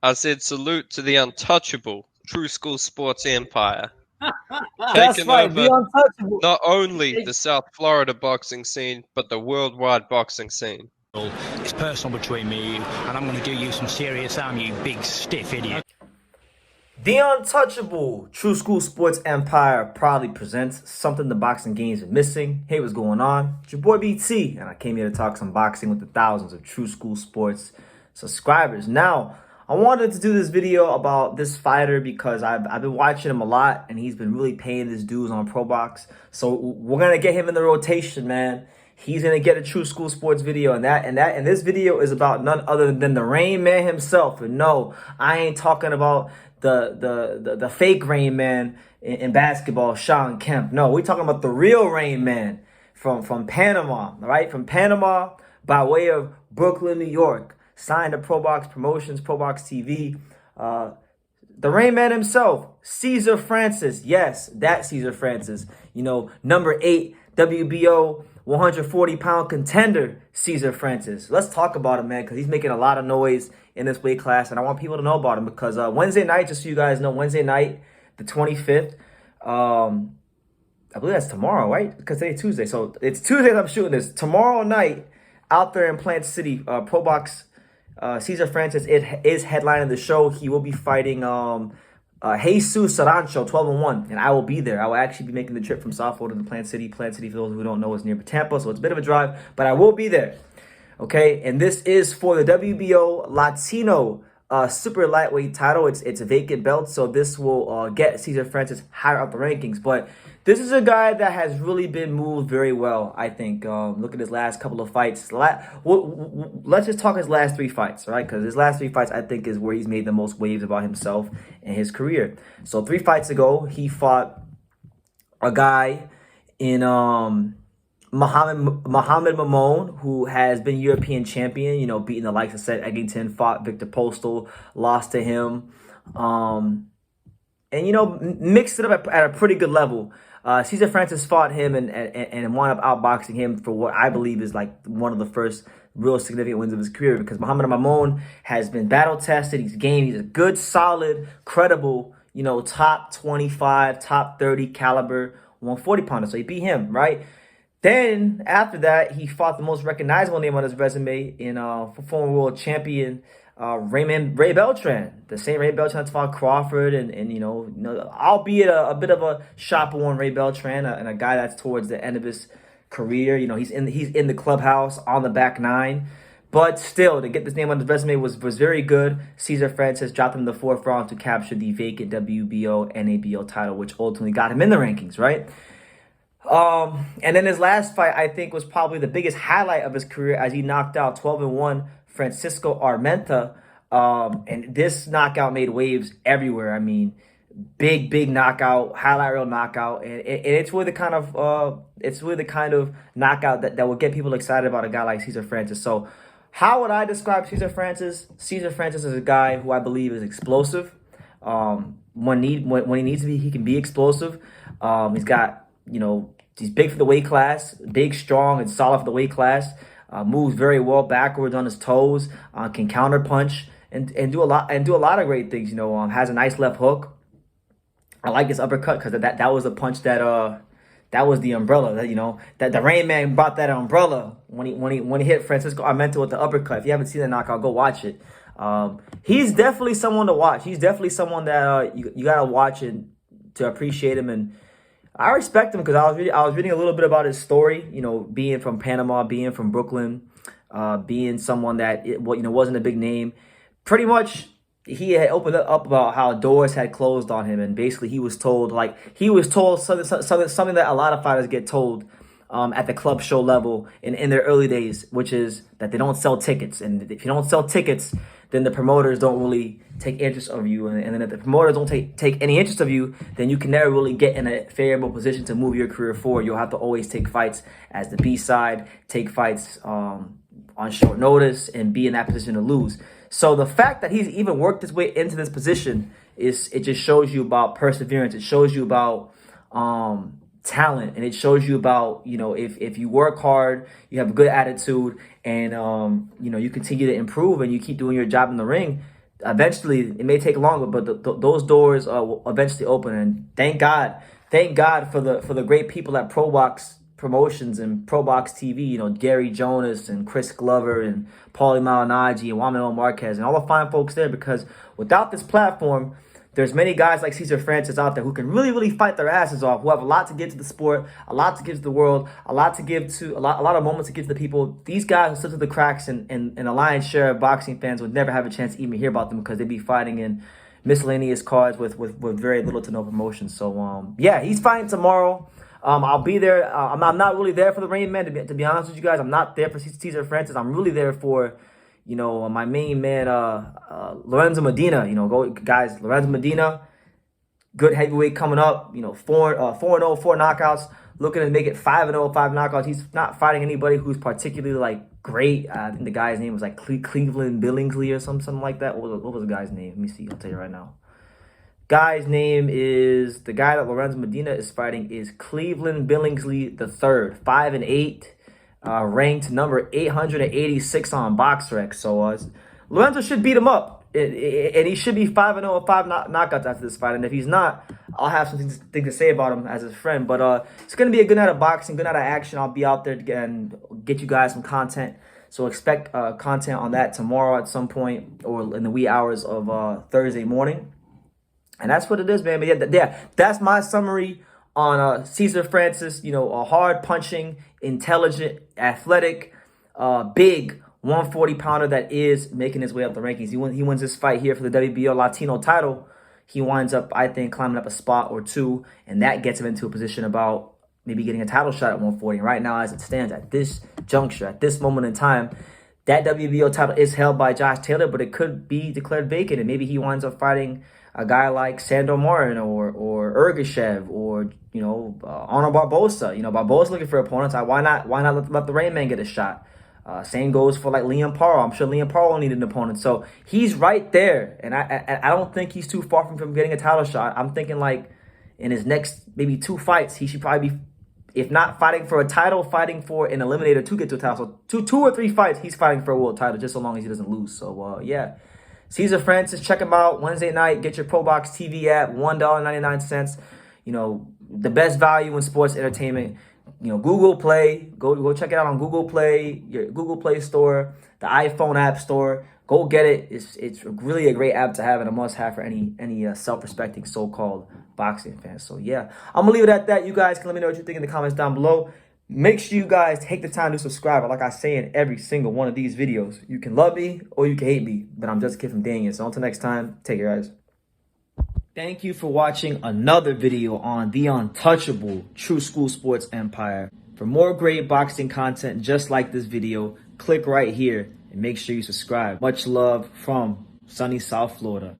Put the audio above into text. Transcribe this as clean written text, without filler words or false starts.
I said salute to the untouchable True School Sports Empire. That's Taking right, the over untouchable. not only the South Florida boxing scene, but the worldwide boxing scene. It's personal between me and you, and I'm going to do you some serious harm, you big stiff idiot. The untouchable True School Sports Empire proudly presents something the boxing games are missing. Hey, what's going on? It's your boy BT, and I came here to talk some boxing with the thousands of True School Sports subscribers. Now, I wanted to do this video about this fighter because I've been watching him a lot, and he's been really paying his dues on ProBox. So we're gonna get him in the rotation, man. He's gonna get a True School Sports video, and this video is about none other than the Rainman himself. And no, I ain't talking about the fake Rainman in basketball, Sean Kemp. No, we're talking about the real Rainman from Panama, right? From Panama by way of Brooklyn, New York. Signed to ProBox Promotions, ProBox TV. The Rainman himself, Cesar Francis. Yes, that Cesar Francis. You know, number 8 WBO 140-pound contender, Cesar Francis. Let's talk about him, man, because he's making a lot of noise in this weight class, and I want people to know about him because Wednesday night, just so you guys know, Wednesday night, the 25th, I believe that's tomorrow, right? Because today's Tuesday, so it's Tuesday I'm shooting this. Tomorrow night, out there in Plant City, ProBox, Cesar Francis is headlining the show. He will be fighting Jesus Sarancho, 12-1, and I will be there. I will actually be making the trip from South Florida to Plant City. Plant City, for those who don't know, is near Tampa, so it's a bit of a drive, but I will be there. Okay, and this is for the WBO Latino super lightweight title. It's a vacant belt, so this will get Cesar Francis higher up the rankings. But this is a guy that has really been moved very well, I think. Look at his last couple of fights. Let's just talk his last 3 fights, right? Because his last 3 fights, I think, is where he's made the most waves about himself and his career. So 3 fights ago, he fought a guy in Mohamed Mamone, who has been European champion, you know, beating the likes of Seth Eggington, fought Victor Postal, lost to him, and, you know, mixed it up at a pretty good level. Cesar Francis fought him and wound up outboxing him for what I believe is like one of the first real significant wins of his career, because Mohamed Mamone has been battle tested. He's gained. He's a good, solid, credible, you know, top 25, top 30 caliber 140 pounder. So he beat him, right? Then, after that, he fought the most recognizable name on his resume in former world champion Ray Beltran. The same Ray Beltran that fought Crawford and you know, albeit a bit of a shop-worn Ray Beltran and a guy that's towards the end of his career. You know, he's in the clubhouse on the back 9. But still, to get this name on his resume was very good. Cesar Francis dropped him in the 4th round to capture the vacant WBO NABO title, which ultimately got him in the rankings, right? And then his last fight, I think, was probably the biggest highlight of his career as he knocked out 12-1 Francisco Armenta. And this knockout made waves everywhere. I mean, big knockout, highlight reel knockout, and it's really the kind of knockout that will get people excited about a guy like Cesar Francis. So, how would I describe Cesar Francis? Cesar Francis is a guy who I believe is explosive. When he needs to be, he can be explosive. He's got, you know, he's big for the weight class, big, strong, and solid for the weight class. Moves very well backwards on his toes. Can counter punch and do a lot of great things. You know, has a nice left hook. I like his uppercut because that was a punch that was the umbrella. That, you know, that the Rainman brought that umbrella when he hit Francisco Armenta with the uppercut. If you haven't seen the knockout, go watch it. He's definitely someone to watch. He's definitely someone that you gotta watch and to appreciate him. And I respect him because I was reading a little bit about his story. You know, being from Panama, being from Brooklyn, being someone that wasn't a big name. Pretty much, he had opened up about how doors had closed on him, and basically he was told something that a lot of fighters get told at the club show level in their early days, which is that they don't sell tickets, and if you don't sell tickets, then the promoters don't really take interest of you. And then if the promoters don't take any interest of you, then you can never really get in a favorable position to move your career forward. You'll have to always take fights as the B-side, take fights on short notice, and be in that position to lose. So the fact that he's even worked his way into this position, it just shows you about perseverance. It shows you about talent, and it shows you about, you know, if you work hard, you have a good attitude, and you know, you continue to improve and you keep doing your job in the ring, eventually, it may take longer, but those doors will eventually open. And thank God for the great people at ProBox Promotions and ProBox TV. You know, Gary Jonas and Chris Glover and Paulie Malignaggi and Juan Marquez and all the fine folks there. Because without this platform, there's many guys like Cesar Francis out there who can really fight their asses off, who have a lot to give to the sport, a lot to give to the world, a lot of moments to give to the people. These guys who slip through the cracks, and a lion's share of boxing fans would never have a chance to even hear about them because they'd be fighting in miscellaneous cards with very little to no promotion. So yeah, he's fighting tomorrow. I'll be there. I'm not really there for the Rainman, to be honest with you guys. I'm not there for Cesar Francis. I'm really there for, you know, my main man, Lorenzo Medina. You know, guys, Lorenzo Medina, good heavyweight coming up. You know, 4-0, 4 knockouts. Looking to make it 5-0, 5 knockouts. He's not fighting anybody who's particularly like great. I think the guy's name was like Cleveland Billingsley or something like that. What was the guy's name? Let me see. I'll tell you right now. Guy's name is, the guy that Lorenzo Medina is fighting is Cleveland Billingsley III, 5-8. Ranked number 886 on BoxRec. So Lorenzo should beat him up, and he should be 5-0 5 knockouts after this fight. And if he's not, I'll have something to say about him as his friend. But it's gonna be a good night of boxing, good night of action. I'll be out there and get you guys some content. So expect content on that tomorrow at some point, or in the wee hours of Thursday morning. And that's what it is, man. But yeah, that's my summary on Cesar Francis. You know, a hard punching, intelligent, athletic, big 140-pounder that is making his way up the rankings. He wins this fight here for the WBO Latino title. He winds up, I think, climbing up a spot or two, and that gets him into a position about maybe getting a title shot at 140. And right now, as it stands, at this juncture, at this moment in time, that WBO title is held by Josh Taylor, but it could be declared vacant, and maybe he winds up fighting a guy like Sandor Martin or Ergashev or, you know, Arnold Barbosa. You know, Barbosa looking for opponents. Why not let the Rainman get a shot? Same goes for like Liam Parr. I'm sure Liam Parr will need an opponent. So he's right there, and I don't think he's too far from getting a title shot. I'm thinking like in his next maybe 2 fights, he should probably be, if not fighting for a title, fighting for an eliminator to get to a title. So two or three fights, he's fighting for a world title, just so long as he doesn't lose. So yeah. Cesar Francis, check him out Wednesday night. Get your ProBox TV app, $1.99. You know, the best value in sports entertainment. You know, Google Play. Go check it out on Google Play, your Google Play Store, the iPhone App Store. Go get it. It's really a great app to have and a must-have for any self-respecting so-called boxing fans. So yeah, I'm gonna leave it at that. You guys can let me know what you think in the comments down below. Make sure you guys take the time to subscribe. Like I say in every single one of these videos, you can love me or you can hate me, but I'm just a kid from Daniel. So until next time, take care, guys. Thank you for watching another video on the untouchable True School Sports Empire. For more great boxing content just like this video, click right here and make sure you subscribe. Much love from sunny South Florida.